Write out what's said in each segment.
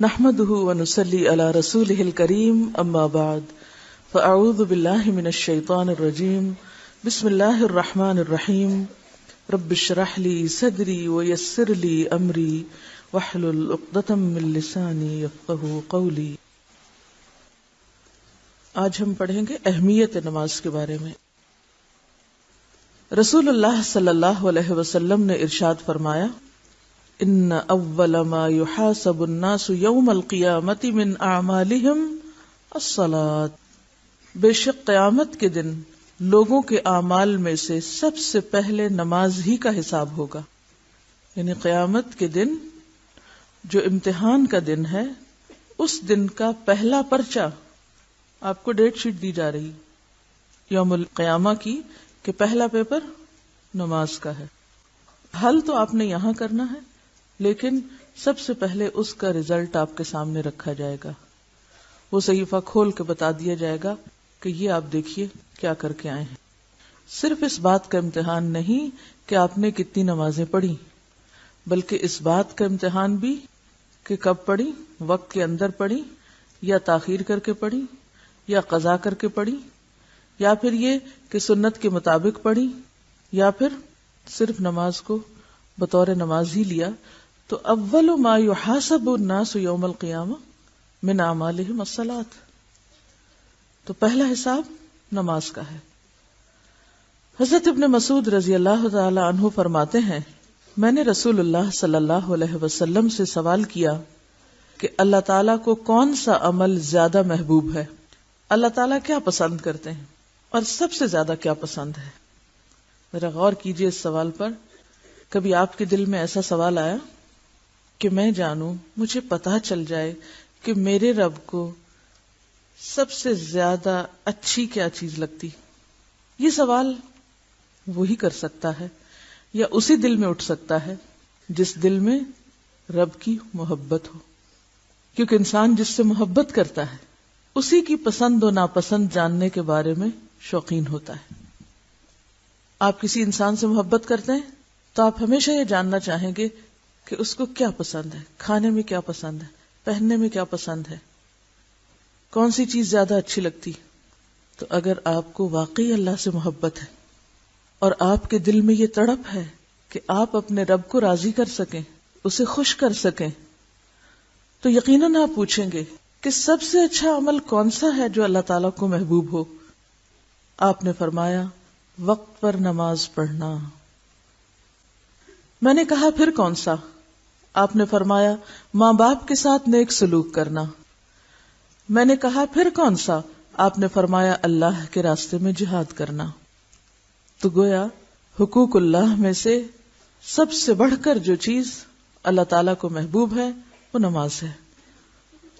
نحمده ونصلي على رسوله الكريم اما بعد فاعوذ بالله من الشيطان الرجيم بسم الله الرحمن الرحيم رب اشرح لي صدري ويسر لي امري واحلل عقدة من لساني يفقهوا قولي۔ آج ہم پڑھیں گے اہمیت نماز کے بارے میں۔ رسول اللہ صلی اللہ علیہ وسلم نے ارشاد فرمایا، ان اول ما يحاسب الناس يوم القیامت من اعمالهم الصلاۃ، بے شک قیامت کے دن لوگوں کے اعمال میں سے سب سے پہلے نماز ہی کا حساب ہوگا۔ یعنی قیامت کے دن جو امتحان کا دن ہے، اس دن کا پہلا پرچہ آپ کو ڈیٹ شیٹ دی جا رہی یوم القیامہ کی کہ پہلا پیپر نماز کا ہے۔ حل تو آپ نے یہاں کرنا ہے، لیکن سب سے پہلے اس کا رزلٹ آپ کے سامنے رکھا جائے گا۔ وہ صحیفہ کھول کے بتا دیا جائے گا کہ یہ آپ دیکھیے کیا کر کے آئے ہیں۔ صرف اس بات کا امتحان نہیں کہ آپ نے کتنی نمازیں پڑھی، بلکہ اس بات کا امتحان بھی کہ کب پڑھی، وقت کے اندر پڑھی یا تاخیر کر کے پڑھی یا قضا کر کے پڑھی، یا پھر یہ کہ سنت کے مطابق پڑھی، یا پھر صرف نماز کو بطور نماز ہی لیا۔ تو اول ما یحاسب الناس یوم القیامہ من اعمالہم الصلاۃ، تو پہلا حساب نماز کا ہے۔ حضرت ابن مسعود رضی اللہ تعالی عنہ فرماتے ہیں، میں نے رسول اللہ صلی اللہ علیہ وسلم سے سوال کیا کہ اللہ تعالیٰ کو کون سا عمل زیادہ محبوب ہے، اللہ تعالیٰ کیا پسند کرتے ہیں اور سب سے زیادہ کیا پسند ہے۔ ذرا غور کیجئے اس سوال پر۔ کبھی آپ کے دل میں ایسا سوال آیا کہ میں جانوں، مجھے پتہ چل جائے کہ میرے رب کو سب سے زیادہ اچھی کیا چیز لگتی؟ یہ سوال وہی کر سکتا ہے، یا اسی دل میں اٹھ سکتا ہے جس دل میں رب کی محبت ہو، کیونکہ انسان جس سے محبت کرتا ہے اسی کی پسند و ناپسند جاننے کے بارے میں شوقین ہوتا ہے۔ آپ کسی انسان سے محبت کرتے ہیں تو آپ ہمیشہ یہ جاننا چاہیں گے کہ اس کو کیا پسند ہے، کھانے میں کیا پسند ہے، پہننے میں کیا پسند ہے، کون سی چیز زیادہ اچھی لگتی۔ تو اگر آپ کو واقعی اللہ سے محبت ہے اور آپ کے دل میں یہ تڑپ ہے کہ آپ اپنے رب کو راضی کر سکیں، اسے خوش کر سکیں، تو یقیناً آپ پوچھیں گے کہ سب سے اچھا عمل کون سا ہے جو اللہ تعالیٰ کو محبوب ہو۔ آپ نے فرمایا، وقت پر نماز پڑھنا۔ میں نے کہا پھر کون سا؟ آپ نے فرمایا، ماں باپ کے ساتھ نیک سلوک کرنا۔ میں نے کہا پھر کون سا؟ آپ نے فرمایا، اللہ کے راستے میں جہاد کرنا۔ تو گویا حقوق اللہ میں سے سب سے بڑھ کر جو چیز اللہ تعالیٰ کو محبوب ہے وہ نماز ہے،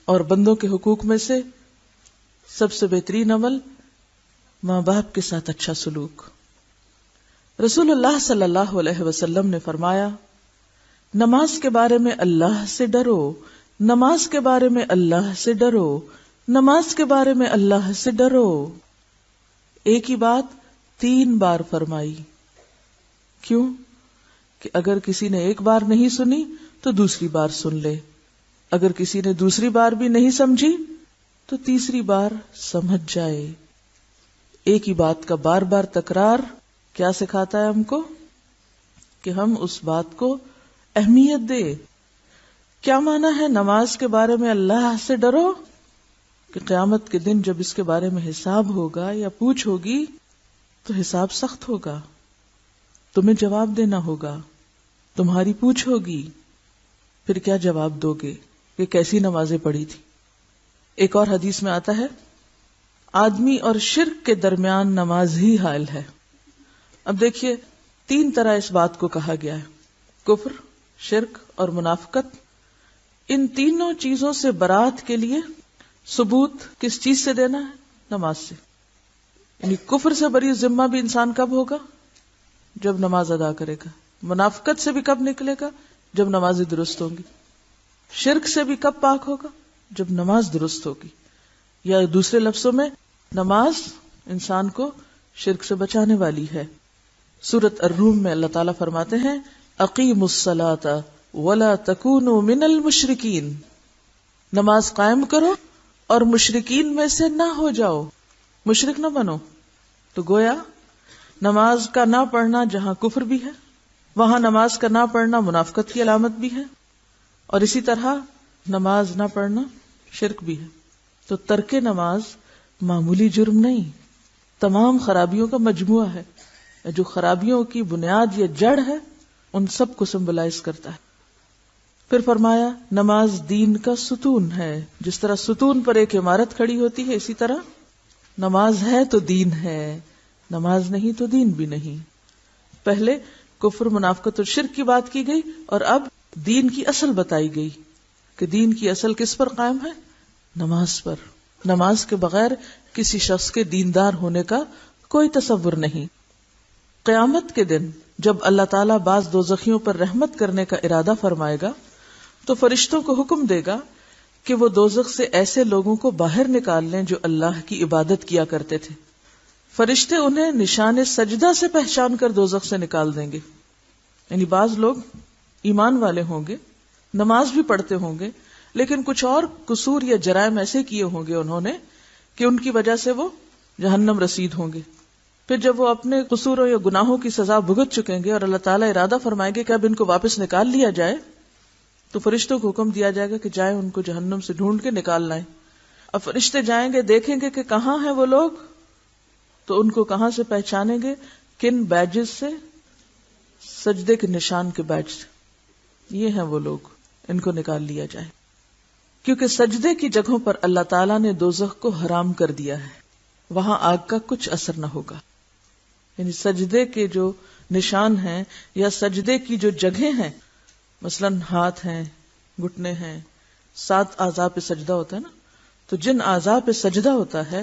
اور بندوں کے حقوق میں سے سب سے بہترین عمل ماں باپ کے ساتھ اچھا سلوک۔ رسول اللہ صلی اللہ علیہ وسلم نے فرمایا، نماز کے بارے میں اللہ سے ڈرو، نماز کے بارے میں اللہ سے ڈرو، نماز کے بارے میں اللہ سے ڈرو۔ ایک ہی بات 3 بار فرمائی۔ کیوں؟ کہ اگر کسی نے ایک بار نہیں سنی تو دوسری بار سن لے، اگر کسی نے دوسری بار بھی نہیں سمجھی تو تیسری بار سمجھ جائے۔ ایک ہی بات کا بار بار تکرار کیا سکھاتا ہے ہم کو؟ کہ ہم اس بات کو اہمیت دے۔ کیا معنی ہے نماز کے بارے میں اللہ سے ڈرو؟ کہ قیامت کے دن جب اس کے بارے میں حساب ہوگا یا پوچھ ہوگی تو حساب سخت ہوگا، تمہیں جواب دینا ہوگا، تمہاری پوچھ ہوگی، پھر کیا جواب دو گے کہ کیسی نمازیں پڑھی تھی۔ ایک اور حدیث میں آتا ہے، آدمی اور شرک کے درمیان نماز ہی حائل ہے۔ اب دیکھیے 3 طرح اس بات کو کہا گیا ہے، کفر، شرک اور منافقت۔ ان تینوں چیزوں سے برات کے لیے ثبوت کس چیز سے دینا ہے؟ نماز سے۔ یعنی کفر سے بری ذمہ بھی انسان کب ہوگا؟ جب نماز ادا کرے گا۔ منافقت سے بھی کب نکلے گا؟ جب نمازیں درست ہوں گی۔ شرک سے بھی کب پاک ہوگا؟ جب نماز درست ہوگی، یا دوسرے لفظوں میں نماز انسان کو شرک سے بچانے والی ہے۔ سورۃ الروم میں اللہ تعالیٰ فرماتے ہیں، اقیموا الصلاۃ ولا تکونوا من المشرکین، نماز قائم کرو اور مشرکین میں سے نہ ہو جاؤ، مشرک نہ بنو۔ تو گویا نماز کا نہ پڑھنا جہاں کفر بھی ہے، وہاں نماز کا نہ پڑھنا منافقت کی علامت بھی ہے، اور اسی طرح نماز نہ پڑھنا شرک بھی ہے۔ تو ترک نماز معمولی جرم نہیں، تمام خرابیوں کا مجموعہ ہے۔ جو خرابیوں کی بنیاد یا جڑ ہے ان سب کو سمبلائز کرتا ہے۔ پھر فرمایا نماز دین کا ستون ہے، جس طرح ستون پر ایک عمارت کھڑی ہوتی ہے، اسی طرح نماز ہے تو دین ہے، نماز نہیں تو دین بھی نہیں۔ پہلے کفر، منافقت اور شرک کی بات کی گئی، اور اب دین کی اصل بتائی گئی کہ دین کی اصل کس پر قائم ہے؟ نماز پر۔ نماز کے بغیر کسی شخص کے دیندار ہونے کا کوئی تصور نہیں۔ قیامت کے دن جب اللہ تعالیٰ بعض دوزخیوں پر رحمت کرنے کا ارادہ فرمائے گا تو فرشتوں کو حکم دے گا کہ وہ دوزخ سے ایسے لوگوں کو باہر نکال لیں جو اللہ کی عبادت کیا کرتے تھے۔ فرشتے انہیں نشان سجدہ سے پہچان کر دوزخ سے نکال دیں گے۔ یعنی بعض لوگ ایمان والے ہوں گے، نماز بھی پڑھتے ہوں گے، لیکن کچھ اور قصور یا جرائم ایسے کیے ہوں گے انہوں نے کہ ان کی وجہ سے وہ جہنم رسید ہوں گے۔ پھر جب وہ اپنے قصوروں یا گناہوں کی سزا بھگت چکیں گے اور اللہ تعالیٰ ارادہ فرمائیں گے کہ اب ان کو واپس نکال لیا جائے، تو فرشتوں کو حکم دیا جائے گا کہ جائیں ان کو جہنم سے ڈھونڈ کے نکال لائیں۔ اب فرشتے جائیں گے، دیکھیں گے کہ کہاں ہیں وہ لوگ، تو ان کو کہاں سے پہچانیں گے؟ کن بیجز سے؟ سجدے کے نشان کے بیج سے۔ یہ ہیں وہ لوگ، ان کو نکال لیا جائے، کیونکہ سجدے کی جگہوں پر اللہ تعالیٰ نے دوزخ کو حرام کر دیا ہے، وہاں آگ کا کچھ اثر نہ ہوگا۔ یعنی سجدے کے جو نشان ہیں یا سجدے کی جو جگہیں ہیں، مثلا ہاتھ ہیں، گھٹنے ہیں، 7 اعضاء پہ سجدہ ہوتا ہے نا، تو جن اعضاء پہ سجدہ ہوتا ہے،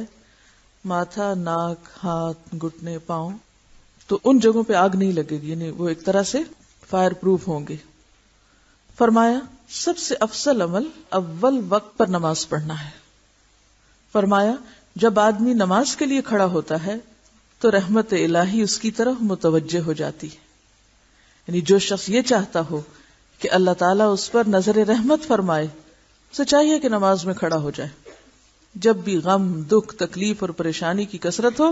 ماتھا، ناک، ہاتھ، گھٹنے، پاؤں، تو ان جگہوں پہ آگ نہیں لگے گی، یعنی وہ ایک طرح سے فائر پروف ہوں گے۔ فرمایا سب سے افضل عمل اول وقت پر نماز پڑھنا ہے۔ فرمایا جب آدمی نماز کے لیے کھڑا ہوتا ہے تو رحمت الہی اس کی طرف متوجہ ہو جاتی ہے۔ یعنی جو شخص یہ چاہتا ہو کہ اللہ تعالیٰ اس پر نظر رحمت فرمائے، اسے چاہیے کہ نماز میں کھڑا ہو جائے۔ جب بھی غم، دکھ، تکلیف اور پریشانی کی کثرت ہو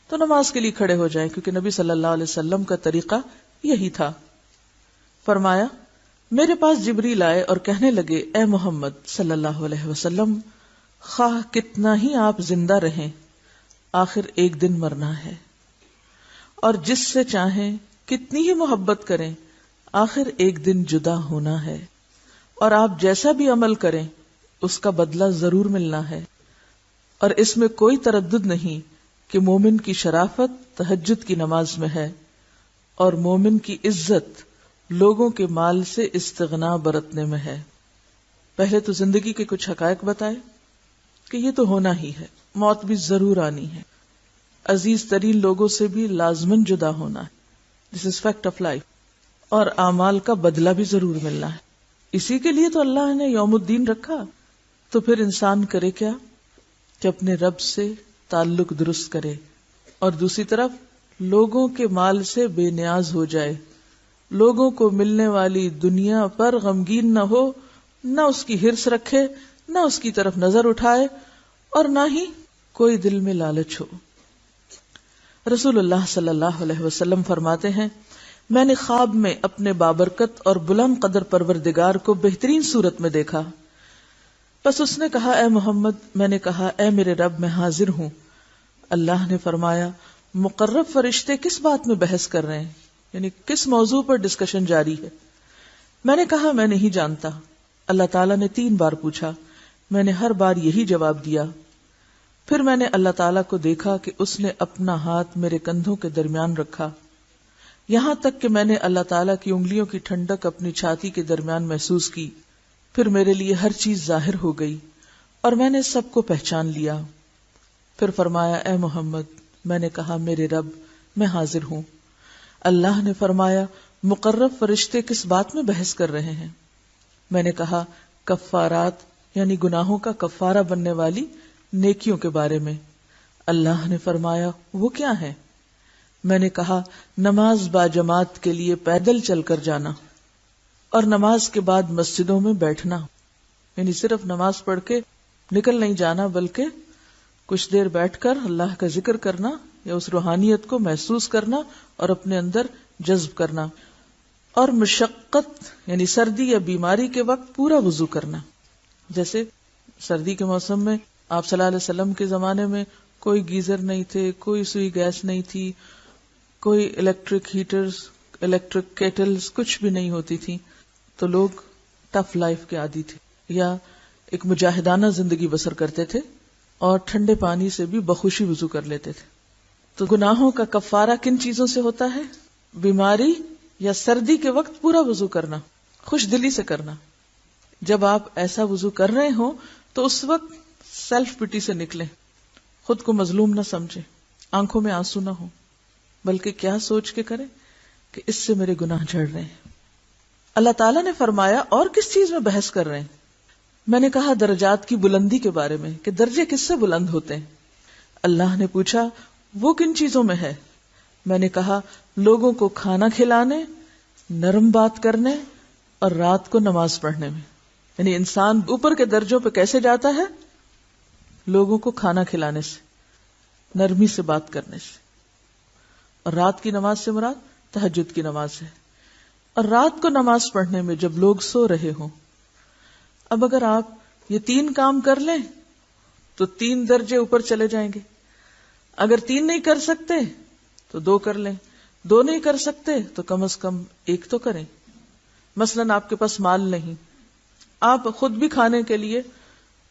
تو نماز کے لیے کھڑے ہو جائیں، کیونکہ نبی صلی اللہ علیہ وسلم کا طریقہ یہی تھا۔ فرمایا میرے پاس جبریل آئے اور کہنے لگے، اے محمد صلی اللہ علیہ وسلم، خواہ کتنا ہی آپ زندہ رہیں، آخر ایک دن مرنا ہے، اور جس سے چاہیں کتنی ہی محبت کریں، آخر ایک دن جدا ہونا ہے، اور آپ جیسا بھی عمل کریں اس کا بدلہ ضرور ملنا ہے، اور اس میں کوئی تردد نہیں کہ مومن کی شرافت تہجد کی نماز میں ہے، اور مومن کی عزت لوگوں کے مال سے استغنا برتنے میں ہے۔ پہلے تو زندگی کے کچھ حقائق بتائے کہ یہ تو ہونا ہی ہے، موت بھی ضرور آنی ہے، عزیز ترین لوگوں سے بھی لازمن جدا ہونا ہے، دس از فیکٹ آف لائف، اور اعمال کا بدلہ بھی ضرور ملنا ہے۔ اسی کے لیے تو اللہ نے یوم الدین رکھا۔ تو پھر انسان کرے کیا کہ اپنے رب سے تعلق درست کرے، اور دوسری طرف لوگوں کے مال سے بے نیاز ہو جائے، لوگوں کو ملنے والی دنیا پر غمگین نہ ہو، نہ اس کی ہرس رکھے، نہ اس کی طرف نظر اٹھائے، اور نہ ہی کوئی دل میں لالچ ہو۔ رسول اللہ صلی اللہ علیہ وسلم فرماتے ہیں، میں نے خواب میں اپنے بابرکت اور بلند قدر پروردگار کو بہترین صورت میں دیکھا، بس اس نے کہا، اے محمد، میں نے کہا، اے میرے رب، میں حاضر ہوں۔ اللہ نے فرمایا، مقرب فرشتے کس بات میں بحث کر رہے ہیں، یعنی کس موضوع پر ڈسکشن جاری ہے؟ میں نے کہا، میں نہیں جانتا۔ اللہ تعالیٰ نے 3 بار پوچھا، میں نے ہر بار یہی جواب دیا۔ پھر میں نے اللہ تعالیٰ کو دیکھا کہ اس نے اپنا ہاتھ میرے کندھوں کے درمیان رکھا، یہاں تک کہ میں نے اللہ تعالیٰ کی انگلیوں کی ٹھنڈک اپنی چھاتی کے درمیان محسوس کی۔ پھر میرے لیے ہر چیز ظاہر ہو گئی اور میں نے سب کو پہچان لیا۔ پھر فرمایا، اے محمد، میں نے کہا، میرے رب، میں حاضر ہوں۔ اللہ نے فرمایا، مقرب فرشتے کس بات میں بحث کر رہے ہیں؟ میں نے کہا، کفارات یعنی گناہوں کا کفارہ بننے والی نیکیوں کے بارے میں۔ اللہ نے فرمایا، وہ کیا ہے؟ میں نے کہا، نماز با جماعت کے لیے پیدل چل کر جانا، اور نماز کے بعد مسجدوں میں بیٹھنا، یعنی صرف نماز پڑھ کے نکل نہیں جانا، بلکہ کچھ دیر بیٹھ کر اللہ کا ذکر کرنا یا اس روحانیت کو محسوس کرنا اور اپنے اندر جذب کرنا. اور مشقت یعنی سردی یا بیماری کے وقت پورا وضو کرنا. جیسے سردی کے موسم میں آپ صلی اللہ علیہ وسلم کے زمانے میں کوئی گیزر نہیں تھے، کوئی سوئی گیس نہیں تھی، کوئی الیکٹرک ہیٹرز، الیکٹرک کیٹلز کچھ بھی نہیں ہوتی تھی، تو لوگ ٹف لائف کے عادی تھے یا ایک مجاہدانہ زندگی بسر کرتے تھے اور ٹھنڈے پانی سے بھی بخوشی وضو کر لیتے تھے. تو گناہوں کا کفارہ کن چیزوں سے ہوتا ہے؟ بیماری یا سردی کے وقت پورا وضو کرنا، خوش دلی سے کرنا. جب آپ ایسا وضو کر رہے ہوں تو اس وقت سیلف پٹی سے نکلیں، خود کو مظلوم نہ سمجھیں، آنکھوں میں آنسو نہ ہو، بلکہ کیا سوچ کے کریں کہ اس سے میرے گناہ جھڑ رہے ہیں. اللہ تعالیٰ نے فرمایا اور کس چیز میں بحث کر رہے ہیں؟ میں نے کہا درجات کی بلندی کے بارے میں کہ درجے کس سے بلند ہوتے ہیں. اللہ نے پوچھا وہ کن چیزوں میں ہے؟ میں نے کہا لوگوں کو کھانا کھلانے، نرم بات کرنے اور رات کو نماز پڑھنے میں. یعنی انسان اوپر کے درجوں پہ کیسے جاتا ہے؟ لوگوں کو کھانا کھلانے سے، نرمی سے بات کرنے سے. اور رات کی نماز سے مراد تہجد کی نماز ہے. اور رات کو نماز پڑھنے میں جب لوگ سو رہے ہوں. اب اگر آپ یہ 3 کام کر لیں تو 3 درجے اوپر چلے جائیں گے. اگر 3 نہیں کر سکتے تو 2 کر لیں، 2 نہیں کر سکتے تو کم از کم 1 تو کریں. مثلا آپ کے پاس مال نہیں، آپ خود بھی کھانے کے لیے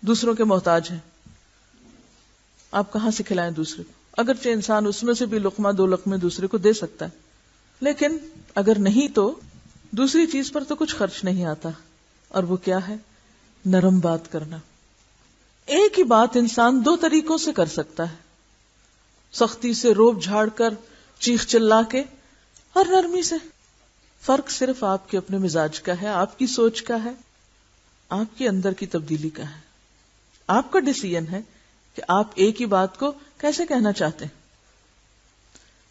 دوسروں کے محتاج ہیں، آپ کہاں سے کھلائیں دوسرے کو؟ اگرچہ انسان اس میں سے بھی لقمہ 2 لقمے دوسرے کو دے سکتا ہے، لیکن اگر نہیں تو دوسری چیز پر تو کچھ خرچ نہیں آتا. اور وہ کیا ہے؟ نرم بات کرنا. ایک ہی بات انسان 2 طریقوں سے کر سکتا ہے، سختی سے روب جھاڑ کر، چیخ چلا کے، اور نرمی سے. فرق صرف آپ کے اپنے مزاج کا ہے، آپ کی سوچ کا ہے، آپ کے اندر کی تبدیلی کا ہے. آپ کا ڈیسیژن ہے کہ آپ ایک ہی بات کو کیسے کہنا چاہتے ہیں.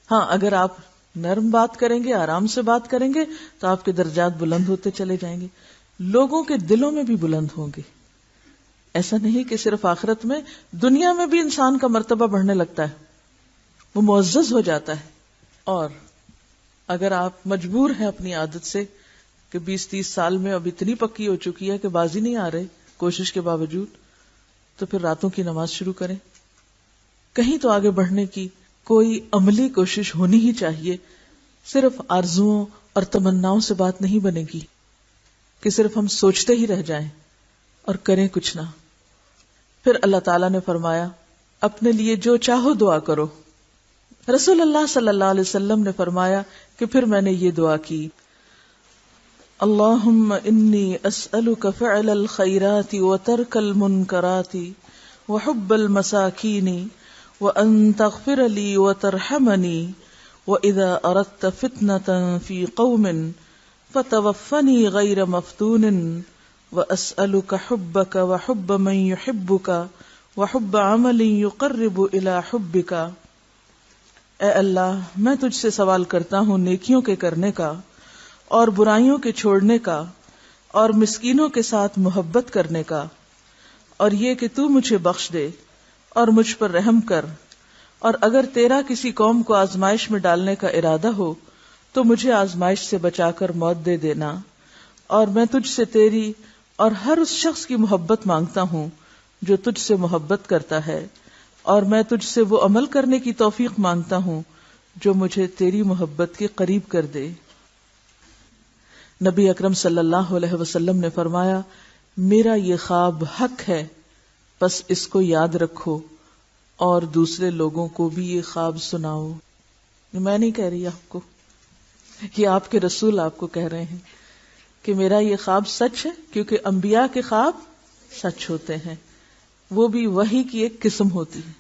ہاں، اگر آپ نرم بات کریں گے، آرام سے بات کریں گے تو آپ کے درجات بلند ہوتے چلے جائیں گے، لوگوں کے دلوں میں بھی بلند ہوں گے. ایسا نہیں کہ صرف آخرت میں، دنیا میں بھی انسان کا مرتبہ بڑھنے لگتا ہے، وہ معزز ہو جاتا ہے. اور اگر آپ مجبور ہیں اپنی عادت سے کہ 20-30 سال میں اب اتنی پکی ہو چکی ہے کہ بازی نہیں آ رہے کوشش کے باوجود، تو پھر راتوں کی نماز شروع کریں. کہیں تو آگے بڑھنے کی کوئی عملی کوشش ہونی ہی چاہیے. صرف آرزوؤں اور تمناؤں سے بات نہیں بنے گی کہ صرف ہم سوچتے ہی رہ جائیں اور کریں کچھ نہ. پھر اللہ تعالیٰ نے فرمایا اپنے لیے جو چاہو دعا کرو. رسول اللہ صلی اللہ علیہ وسلم نے فرمایا کہ پھر میں نے یہ دعا کی، اللہم انی اسألک فعل الخیرات وترک المنکرات وحب المساکین وان تغفر لی وترحمنی واذا اردت فتنة فی قوم فتوفنی غیر مفتون واسألک حبک وحب من یحبک وحب عمل یقرب الی حبک. اے اللہ، میں تجھ سے سوال کرتا ہوں نیکیوں کے کرنے کا اور برائیوں کے چھوڑنے کا اور مسکینوں کے ساتھ محبت کرنے کا، اور یہ کہ تو مجھے بخش دے اور مجھ پر رحم کر، اور اگر تیرا کسی قوم کو آزمائش میں ڈالنے کا ارادہ ہو تو مجھے آزمائش سے بچا کر موت دے دینا. اور میں تجھ سے تیری اور ہر اس شخص کی محبت مانگتا ہوں جو تجھ سے محبت کرتا ہے، اور میں تجھ سے وہ عمل کرنے کی توفیق مانگتا ہوں جو مجھے تیری محبت کے قریب کر دے. نبی اکرم صلی اللہ علیہ وسلم نے فرمایا میرا یہ خواب حق ہے، بس اس کو یاد رکھو اور دوسرے لوگوں کو بھی یہ خواب سناؤ. میں نہیں کہہ رہی آپ کو، یہ آپ کے رسول آپ کو کہہ رہے ہیں کہ میرا یہ خواب سچ ہے، کیونکہ انبیاء کے خواب سچ ہوتے ہیں، وہ بھی وحی کی ایک قسم ہوتی ہے.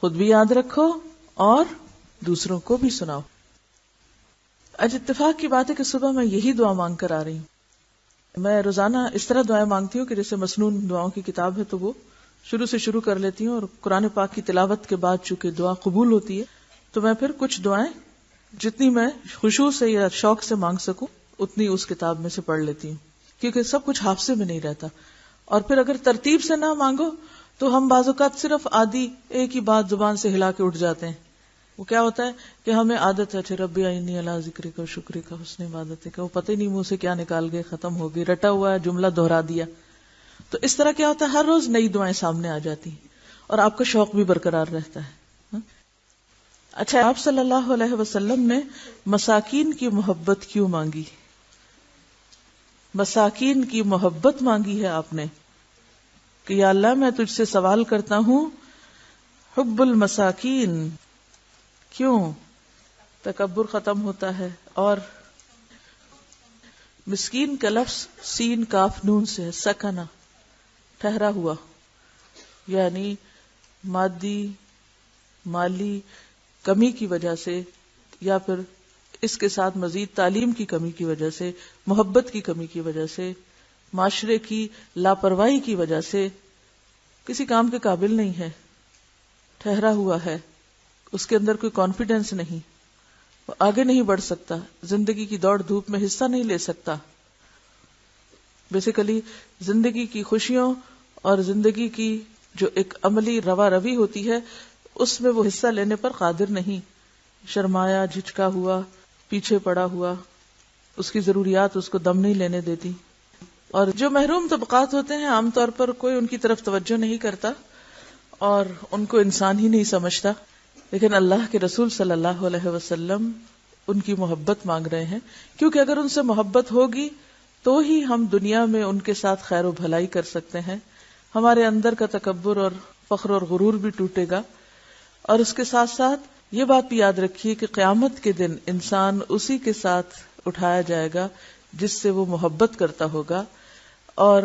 خود بھی یاد رکھو اور دوسروں کو بھی سناؤ. آج اتفاق کی بات ہے کہ صبح میں یہی دعا مانگ کر آ رہی ہوں. میں روزانہ اس طرح دعائیں مانگتی ہوں کہ جیسے مسنون دعاؤں کی کتاب ہے تو وہ شروع سے شروع کر لیتی ہوں، اور قرآن پاک کی تلاوت کے بعد چونکہ دعا قبول ہوتی ہے تو میں پھر کچھ دعائیں جتنی میں خشوع سے یا شوق سے مانگ سکوں اتنی اس کتاب میں سے پڑھ لیتی ہوں. کیونکہ سب کچھ حافظے میں نہیں رہتا. اور پھر اگر ترتیب سے نہ مانگو تو ہم بعض اوقات صرف آدھی ایک ہی بات زبان سے ہلا کے اٹھ جاتے ہیں. وہ کیا ہوتا ہے کہ ہمیں عادت ہے اچھا ربی اعنی علی ذکرک و شکرک حسن عبادتک کہ وہ پتہ ہی نہیں منہ سے کیا نکال گئے, ختم ہو گئی, رٹا ہوا ہے جملہ دہرا دیا. تو اس طرح کیا ہوتا ہے ہر روز نئی دعائیں سامنے آ جاتی ہیں اور آپ کا شوق بھی برقرار رہتا ہے. اچھا, آپ صلی اللہ علیہ وسلم نے مساکین کی محبت کیوں مانگی؟ مساکین کی محبت مانگی ہے آپ نے کہ یا اللہ میں تجھ سے سوال کرتا ہوں حب المساکین. کیوں؟ تکبر ختم ہوتا ہے. اور مسکین کا لفظ سین کاف نون سے ہے, سکنا ٹھہرا ہوا, یعنی مالی کمی کی وجہ سے یا پھر اس کے ساتھ مزید تعلیم کی کمی کی وجہ سے, محبت کی کمی کی وجہ سے, معاشرے کی لاپرواہی کی وجہ سے کسی کام کے قابل نہیں ہے, ٹھہرا ہوا ہے, اس کے اندر کوئی کانفیڈنس نہیں, وہ آگے نہیں بڑھ سکتا, زندگی کی دوڑ دھوپ میں حصہ نہیں لے سکتا. بیسیکلی زندگی کی خوشیوں اور زندگی کی جو ایک عملی روا روی ہوتی ہے اس میں وہ حصہ لینے پر قادر نہیں, شرمایا, جھجکا ہوا, پیچھے پڑا ہوا, اس کی ضروریات اس کو دم نہیں لینے دیتی. اور جو محروم طبقات ہوتے ہیں عام طور پر کوئی ان کی طرف توجہ نہیں کرتا اور ان کو انسان ہی نہیں سمجھتا, لیکن اللہ کے رسول صلی اللہ علیہ وسلم ان کی محبت مانگ رہے ہیں, کیونکہ اگر ان سے محبت ہوگی تو ہی ہم دنیا میں ان کے ساتھ خیر و بھلائی کر سکتے ہیں, ہمارے اندر کا تکبر اور فخر اور غرور بھی ٹوٹے گا. اور اس کے ساتھ ساتھ یہ بات بھی یاد رکھیے کہ قیامت کے دن انسان اسی کے ساتھ اٹھایا جائے گا جس سے وہ محبت کرتا ہوگا. اور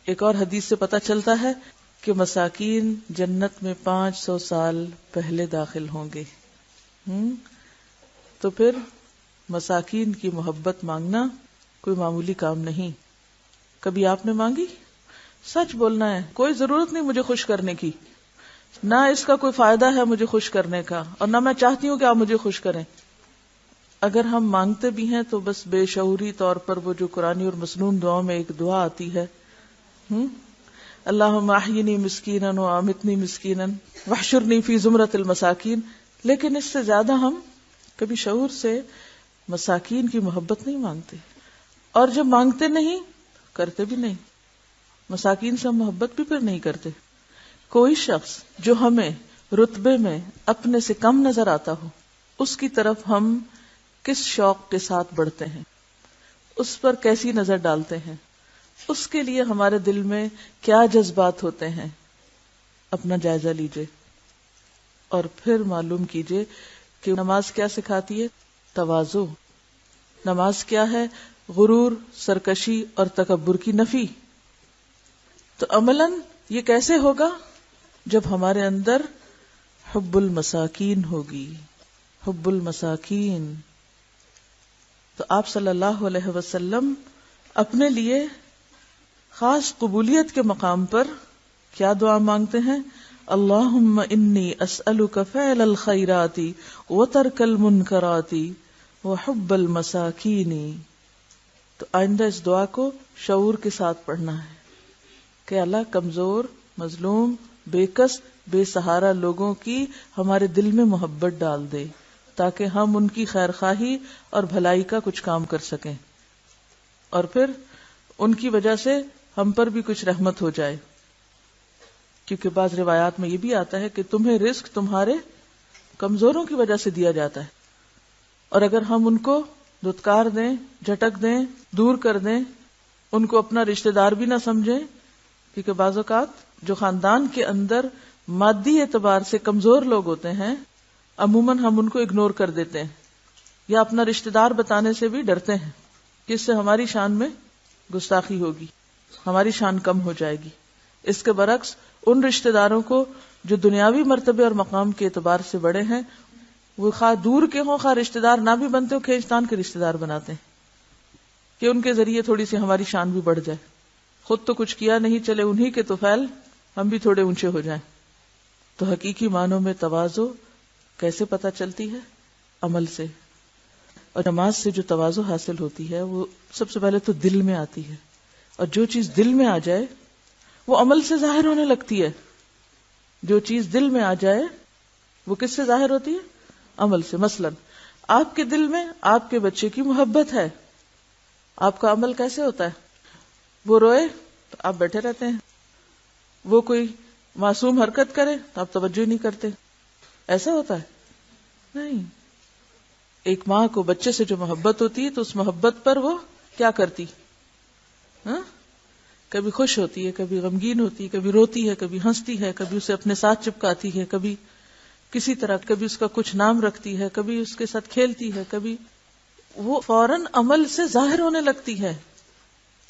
ایک اور حدیث سے پتہ چلتا ہے کہ مساکین جنت میں 500 سال پہلے داخل ہوں گے. تو پھر مساکین کی محبت مانگنا کوئی معمولی کام نہیں. کبھی آپ نے مانگی؟ سچ بولنا ہے, کوئی ضرورت نہیں مجھے خوش کرنے کی, نہ اس کا کوئی فائدہ ہے مجھے خوش کرنے کا, اور نہ میں چاہتی ہوں کہ آپ مجھے خوش کریں. اگر ہم مانگتے بھی ہیں تو بس بے شعوری طور پر وہ جو قرآنی اور مسنون دعاؤں میں ایک دعا آتی ہے, اللہم احینی مسکینا و امتنی مسکینا واحشرنی فی زمرۃ المساکین. لیکن اس سے زیادہ ہم کبھی شعور سے مساکین کی محبت نہیں مانگتے, اور جب مانگتے نہیں کرتے بھی نہیں. مساکین سے ہم محبت بھی پھر نہیں کرتے. کوئی شخص جو ہمیں رتبے میں اپنے سے کم نظر آتا ہو اس کی طرف ہم کس شوق کے ساتھ بڑھتے ہیں, اس پر کیسی نظر ڈالتے ہیں, اس کے لیے ہمارے دل میں کیا جذبات ہوتے ہیں, اپنا جائزہ لیجئے. اور پھر معلوم کیجئے کہ نماز کیا سکھاتی ہے؟ تواضع. نماز کیا ہے؟ غرور, سرکشی اور تکبر کی نفی. تو عملاً یہ کیسے ہوگا؟ جب ہمارے اندر حب المساکین ہوگی. حب المساکین. تو آپ صلی اللہ علیہ وسلم اپنے لیے خاص قبولیت کے مقام پر کیا دعا مانگتے ہیں؟ اللہم انی اسألک فعل الخیرات وترک المنکرات وحب المساکین. تو آئندہ اس دعا کو شعور کے ساتھ پڑھنا ہے کہ اللہ کمزور, مظلوم, بے کس, بے سہارا لوگوں کی ہمارے دل میں محبت ڈال دے تاکہ ہم ان کی خیر خواہی اور بھلائی کا کچھ کام کر سکیں, اور پھر ان کی وجہ سے ہم پر بھی کچھ رحمت ہو جائے. کیونکہ بعض روایات میں یہ بھی آتا ہے کہ تمہیں رزق تمہارے کمزوروں کی وجہ سے دیا جاتا ہے, اور اگر ہم ان کو دھتکار دیں, جھٹک دیں, دور کر دیں, ان کو اپنا رشتہ دار بھی نہ سمجھیں, کیونکہ بعض اوقات جو خاندان کے اندر مادی اعتبار سے کمزور لوگ ہوتے ہیں عموماً ہم ان کو اگنور کر دیتے ہیں یا اپنا رشتہ دار بتانے سے بھی ڈرتے ہیں کہ اس سے ہماری شان میں گستاخی ہوگی, ہماری شان کم ہو جائے گی. اس کے برعکس ان رشتہ داروں کو جو دنیاوی مرتبے اور مقام کے اعتبار سے بڑے ہیں وہ خواہ دور کے ہوں خواہ رشتہ دار نہ بھی بنتے ہو, کھینچتان کے رشتہ دار بناتے ہیں کہ ان کے ذریعے تھوڑی سی ہماری شان بھی بڑھ جائے. خود تو کچھ کیا نہیں, چلے انہی کے تو فعل ہم بھی تھوڑے اونچے ہو جائیں. تو حقیقی معنوں میں تواضع کیسے پتہ چلتی ہے؟ عمل سے. اور نماز سے جو تواضع حاصل ہوتی ہے وہ سب سے پہلے تو دل میں آتی ہے. اور جو چیز دل میں آ جائے وہ عمل سے ظاہر ہونے لگتی ہے. جو چیز دل میں آ جائے وہ کس سے ظاہر ہوتی ہے؟ عمل سے. مثلا آپ کے دل میں آپ کے بچے کی محبت ہے، آپ کا عمل کیسے ہوتا ہے؟ وہ روئے تو آپ بیٹھے رہتے ہیں، وہ کوئی معصوم حرکت کرے تو آپ توجہ نہیں کرتے. ایسا ہوتا ہے؟ نہیں. ایک ماں کو بچے سے جو محبت ہوتی ہے تو اس محبت پر وہ کیا کرتی؟ کبھی خوش ہوتی ہے، کبھی غمگین ہوتی ہے، کبھی روتی ہے، کبھی ہنستی ہے، کبھی اسے اپنے ساتھ چپکاتی ہے، کبھی کسی طرح، کبھی اس کا کچھ نام رکھتی ہے، کبھی اس کے ساتھ کھیلتی ہے، کبھی وہ فوراً عمل سے ظاہر ہونے لگتی ہے.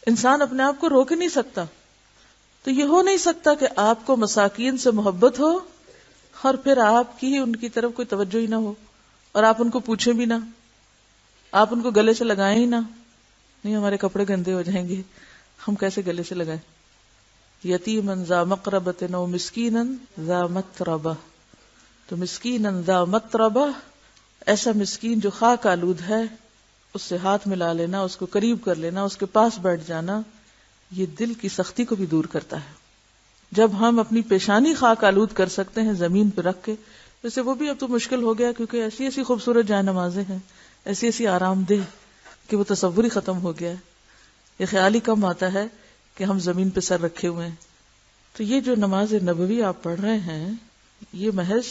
انسان اپنے آپ کو روک نہیں سکتا. تو یہ ہو نہیں سکتا کہ آپ کو مساکین سے محبت ہو اور پھر آپ کی ان کی طرف کوئی توجہ ہی نہ ہو اور آپ ان کو پوچھیں بھی نہ، آپ ان کو گلے سے لگائیں ہی نہ. نہیں، ہمارے کپڑے گندے ہو جائیں گے، ہم کیسے گلے سے لگائیں؟ یتیمن ذا مقربۃ او مسکینن ذا متربہ. تو مسکینن ذا متربہ، ایسا مسکین جو خاک آلود ہے، اس سے ہاتھ ملا لینا، اس کو قریب کر لینا، اس کے پاس بیٹھ جانا، یہ دل کی سختی کو بھی دور کرتا ہے. جب ہم اپنی پیشانی خاک آلود کر سکتے ہیں زمین پہ رکھ کے، ویسے وہ بھی اب تو مشکل ہو گیا کیونکہ ایسی ایسی خوبصورت جائے نمازیں ہیں، ایسی ایسی آرام دہ کہ وہ تصور ہی ختم ہو گیا ہے. یہ خیال ہی کم آتا ہے کہ ہم زمین پہ سر رکھے ہوئے ہیں. تو یہ جو نماز نبوی آپ پڑھ رہے ہیں، یہ محض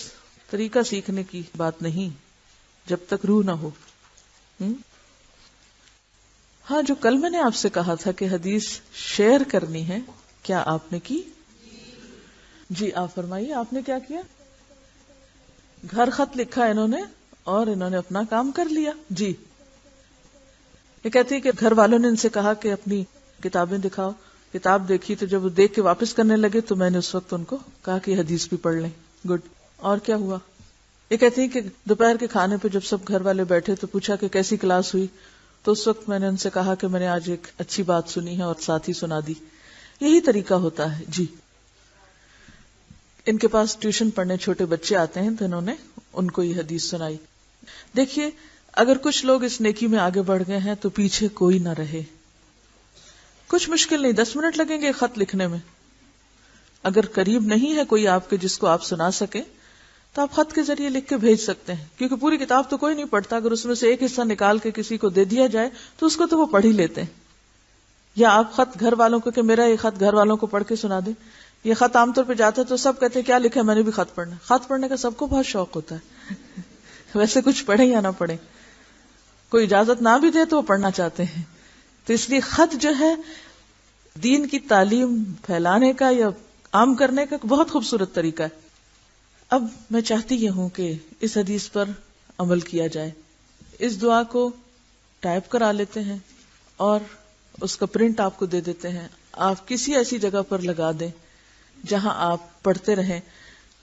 طریقہ سیکھنے کی بات نہیں جب تک روح نہ ہو. ہاں، جو کل میں نے آپ سے کہا تھا کہ حدیث شیئر کرنی ہے، کیا آپ نے کی؟ جی آپ فرمائیے، آپ نے کیا کیا؟ گھر خط لکھا انہوں نے اور انہوں نے اپنا کام کر لیا. جی، یہ کہتی ہے کہ گھر والوں نے ان سے کہا کہ اپنی کتابیں دکھاؤ. کتاب دیکھی تو جب وہ دیکھ کے واپس کرنے لگے تو میں نے اس وقت ان کو کہا کہ حدیث بھی پڑھ لیں. گڈ. اور کیا ہوا؟ یہ کہتی ہے کہ دوپہر کے کھانے پہ جب سب گھر والے بیٹھے تو پوچھا کہ کیسی کلاس ہوئی، تو اس وقت میں نے ان سے کہا کہ میں نے آج ایک اچھی بات سنی ہے اور ساتھ ہی سنا دی. یہی طریقہ ہوتا ہے. جی، ان کے پاس ٹیوشن پڑھنے چھوٹے بچے آتے ہیں تو انہوں نے ان کو یہ حدیث سنائی. دیکھیے، اگر کچھ لوگ اس نیکی میں آگے بڑھ گئے ہیں تو پیچھے کوئی نہ رہے. کچھ مشکل نہیں، 10 منٹ لگیں گے خط لکھنے میں. اگر قریب نہیں ہے کوئی آپ کے جس کو آپ سنا سکیں تو آپ خط کے ذریعے لکھ کے بھیج سکتے ہیں، کیونکہ پوری کتاب تو کوئی نہیں پڑھتا. اگر اس میں سے ایک حصہ نکال کے کسی کو دے دیا جائے تو اس کو تو وہ پڑھ ہی لیتے ہیں. یا آپ خط گھر والوں کو کہ میرا یہ خط گھر والوں کو پڑھ کے سنا دیں. یہ خط عام طور پہ جاتا ہے تو سب کہتے ہیں کیا لکھا ہے، میں نے بھی خط پڑھنا. خط پڑھنے کا سب کو بہت شوق ہوتا ہے ویسے کچھ پڑھے یا نہ پڑھے، کوئی اجازت نہ بھی دے تو وہ پڑھنا چاہتے ہیں. تو اس لیے خط جو ہے دین کی تعلیم پھیلانے کا یا عام کرنے کا بہت خوبصورت طریقہ ہے. اب میں چاہتی یہ ہوں کہ اس حدیث پر عمل کیا جائے. اس دعا کو ٹائپ کرا لیتے ہیں اور اس کا پرنٹ آپ کو دے دیتے ہیں. آپ کسی ایسی جگہ پر لگا دیں جہاں آپ پڑھتے رہیں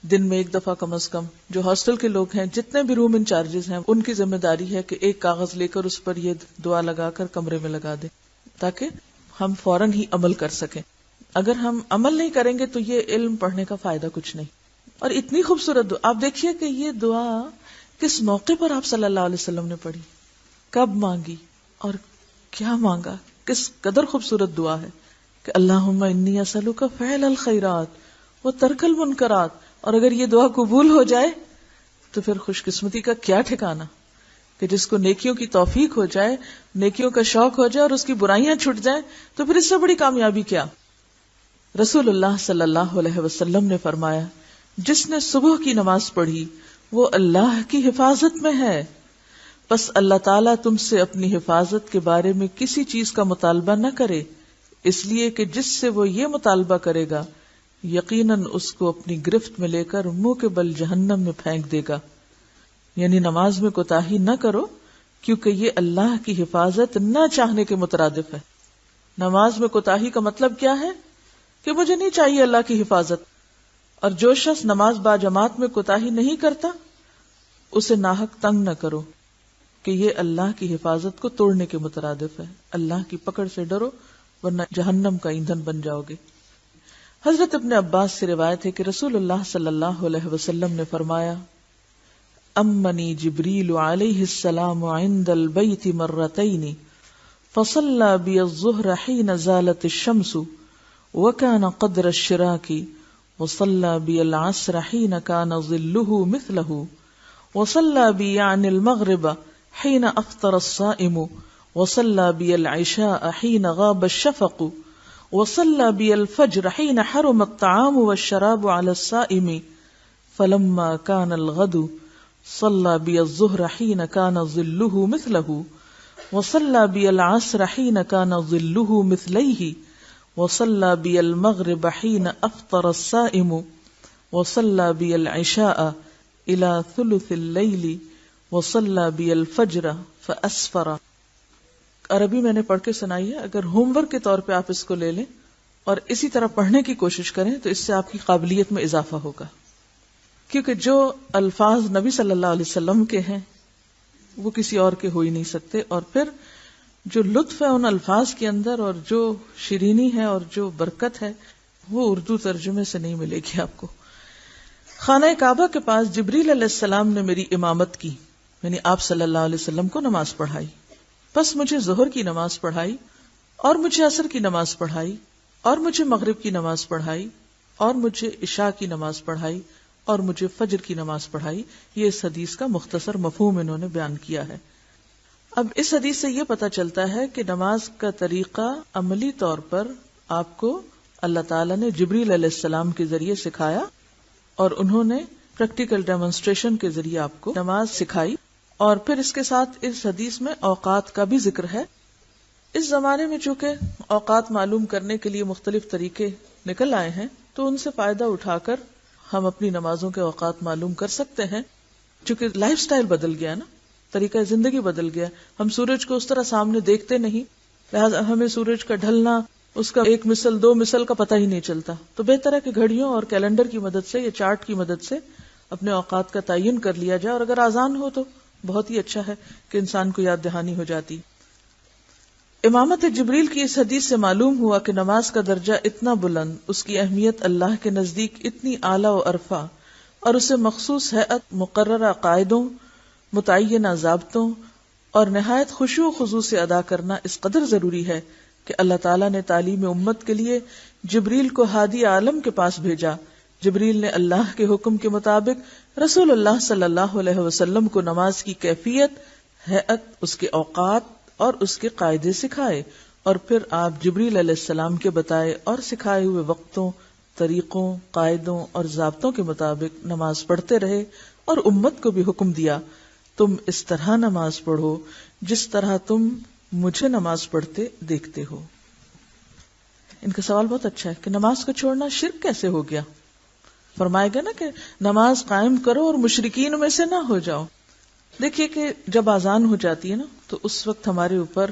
دن میں ایک دفعہ کم از کم. جو ہاسٹل کے لوگ ہیں، جتنے بھی روم انچارجز ہیں، ان کی ذمہ داری ہے کہ ایک کاغذ لے کر اس پر یہ دعا لگا کر کمرے میں لگا دیں تاکہ ہم فوراً ہی عمل کر سکیں. اگر ہم عمل نہیں کریں گے تو یہ علم پڑھنے کا فائدہ کچھ نہیں. اور اتنی خوبصورت دعا آپ دیکھیے کہ یہ دعا کس موقع پر آپ صلی اللہ علیہ وسلم نے پڑھی، کب مانگی اور کیا مانگا. کس قدر خوبصورت دعا ہے کہ اللہم انی اسألک فعل الخیرات و ترک المنکرات. اور اگر یہ دعا قبول ہو جائے تو پھر خوش قسمتی کا کیا ٹھکانہ کہ جس کو نیکیوں کی توفیق ہو جائے، نیکیوں کا شوق ہو جائے اور اس کی برائیاں چھٹ جائیں تو پھر اس سے بڑی کامیابی کیا. رسول اللہ صلی اللہ علیہ وسلم نے فرمایا، جس نے صبح کی نماز پڑھی وہ اللہ کی حفاظت میں ہے، بس اللہ تعالیٰ تم سے اپنی حفاظت کے بارے میں کسی چیز کا مطالبہ نہ کرے، اس لیے کہ جس سے وہ یہ مطالبہ کرے گا یقیناً اس کو اپنی گرفت میں لے کر منہ کے بل جہنم میں پھینک دے گا. یعنی نماز میں کوتاہی نہ کرو کیونکہ یہ اللہ کی حفاظت نہ چاہنے کے مترادف ہے. نماز میں کوتاہی کا مطلب کیا ہے کہ مجھے نہیں چاہیے اللہ کی حفاظت. اور جو شخص نماز با جماعت میں کوتاہی نہیں کرتا اسے ناحق تنگ نہ کرو کہ یہ اللہ کی حفاظت کو توڑنے کے مترادف ہے. اللہ کی پکڑ سے ڈرو ورنہ جہنم کا ایندھن بن جاؤ گے. حضرت ابن عباس سے روایت ہے کہ رسول اللہ صلی اللہ علیہ وسلم نے فرمایا، امنی جبریل علیہ السلام عند البیت مرتین فصلى بي الظهر حين زالت الشمس وكان قدر الشراك وصلى بي العصر حين كان ظله مثله وصلى بي يعني المغرب حين أفطر الصائم وصلى بي العشاء حين غاب الشفق وصلى بي الفجر حين حرم الطعام والشراب على الصائم فلما كان الغد صلى بي الظهر حين كان ظله مثله وصلى بي العصر حين كان ظله مثليه وصلى بي المغرب حين أفطر الصائم وصلى بي العشاء إلى ثلث الليل وصلى بي الفجر فأسفر. عربی میں نے پڑھ کے سنائی ہے، اگر ہوم ورک کے طور پہ آپ اس کو لے لیں اور اسی طرح پڑھنے کی کوشش کریں تو اس سے آپ کی قابلیت میں اضافہ ہوگا، کیونکہ جو الفاظ نبی صلی اللہ علیہ وسلم کے ہیں وہ کسی اور کے ہو ہی نہیں سکتے، اور پھر جو لطف ہے ان الفاظ کے اندر اور جو شیرینی ہے اور جو برکت ہے وہ اردو ترجمے سے نہیں ملے گی آپ کو. خانہ کعبہ کے پاس جبریل علیہ السلام نے میری امامت کی، یعنی آپ صلی اللہ علیہ وسلم کو نماز پڑھائی. بس مجھے ظہر کی نماز پڑھائی اور مجھے عصر کی نماز پڑھائی اور مجھے مغرب کی نماز پڑھائی اور مجھے عشاء کی نماز پڑھائی اور مجھے فجر کی نماز پڑھائی. یہ اس حدیث کا مختصر مفہوم انہوں نے بیان کیا ہے. اب اس حدیث سے یہ پتہ چلتا ہے کہ نماز کا طریقہ عملی طور پر آپ کو اللہ تعالیٰ نے جبریل علیہ السلام کے ذریعے سکھایا اور انہوں نے پریکٹیکل ڈیمونسٹریشن کے ذریعے آپ کو نماز سکھائی. اور پھر اس کے ساتھ اس حدیث میں اوقات کا بھی ذکر ہے. اس زمانے میں چونکہ اوقات معلوم کرنے کے لیے مختلف طریقے نکل آئے ہیں تو ان سے فائدہ اٹھا کر ہم اپنی نمازوں کے اوقات معلوم کر سکتے ہیں. چونکہ لائف سٹائل بدل گیا نا، طریقہ زندگی بدل گیا، ہم سورج کو اس طرح سامنے دیکھتے نہیں، لہٰذا ہمیں سورج کا ڈھلنا، اس کا 1 مثل 2 مثل کا پتہ ہی نہیں چلتا. تو بہتر ہے کہ گھڑیوں اور کیلنڈر کی مدد سے یا چارٹ کی مدد سے اپنے اوقات کا تعین کر لیا جائے، اور اگر آسان ہو تو بہت ہی اچھا ہے کہ انسان کو یاد دہانی ہو جاتی. امامت جبریل کی اس حدیث سے معلوم ہوا کہ نماز کا درجہ اتنا بلند، اس کی اہمیت اللہ کے نزدیک اتنی اعلیٰ و عرفہ، اور اسے مخصوص ہیئت، مقررہ قاعدوں، متعینہ ضابطوں اور نہایت خشوع و خضوع سے ادا کرنا اس قدر ضروری ہے کہ اللہ تعالیٰ نے تعلیم امت کے لیے جبریل کو ہادی عالم کے پاس بھیجا. جبریل نے اللہ کے حکم کے مطابق رسول اللہ صلی اللہ علیہ وسلم کو نماز کی کیفیت، ہیئت، اس کے اوقات اور اس کے قاعدے سکھائے، اور پھر آپ جبریل علیہ السلام کے بتائے اور سکھائے ہوئے وقتوں، طریقوں، قاعدوں اور ضابطوں کے مطابق نماز پڑھتے رہے، اور امت کو بھی حکم دیا تم اس طرح نماز پڑھو جس طرح تم مجھے نماز پڑھتے دیکھتے ہو. ان کا سوال بہت اچھا ہے کہ نماز کو چھوڑنا شرک کیسے ہو گیا؟ فرمائے گا نا کہ نماز قائم کرو اور مشرکین میں سے نہ ہو جاؤ. دیکھیے کہ جب اذان ہو جاتی ہے نا تو اس وقت ہمارے اوپر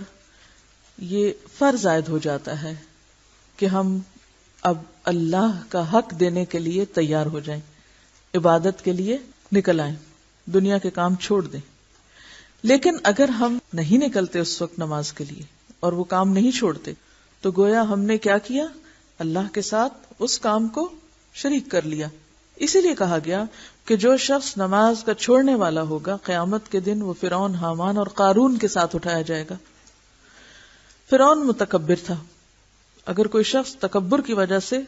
یہ فرض عائد ہو جاتا ہے کہ ہم اب اللہ کا حق دینے کے لیے تیار ہو جائیں، عبادت کے لیے نکل آئیں، دنیا کے کام چھوڑ دیں. لیکن اگر ہم نہیں نکلتے اس وقت نماز کے لیے اور وہ کام نہیں چھوڑتے تو گویا ہم نے کیا کیا؟ اللہ کے ساتھ اس کام کو شریک کر لیا. اسی لیے کہا گیا کہ جو شخص نماز کا چھوڑنے والا ہوگا قیامت کے دن وہ فرعون، حامان اور قارون کے ساتھ اٹھایا جائے گا. فرعون متکبر تھا. اگر کوئی شخص تکبر کی وجہ سے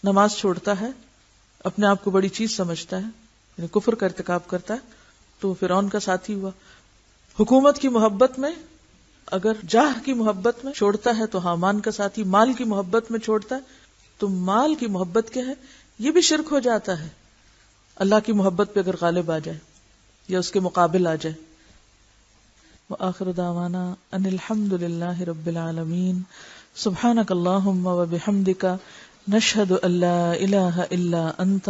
نماز چھوڑتا ہے، اپنے آپ کو بڑی چیز سمجھتا ہے، یعنی کفر کا ارتکاب کرتا ہے، تو وہ فرعون کا ساتھی ہوا. حکومت کی محبت میں، اگر جاہ کی محبت میں چھوڑتا ہے تو حامان کا ساتھی. مال کی محبت میں چھوڑتا ہے تو مال کی محبت کیا ہے؟ یہ بھی شرک ہو جاتا ہے. اللہ کی محبت پہ اگر غالب آ جائے یا اس کے مقابل آ جائے. وآخر دعوانا ان الحمد للہ رب العالمین. سبحانک اللہم وبحمدک نشہد ان لا الہ الا انت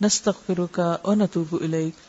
نستغفرک ونتوب الیک.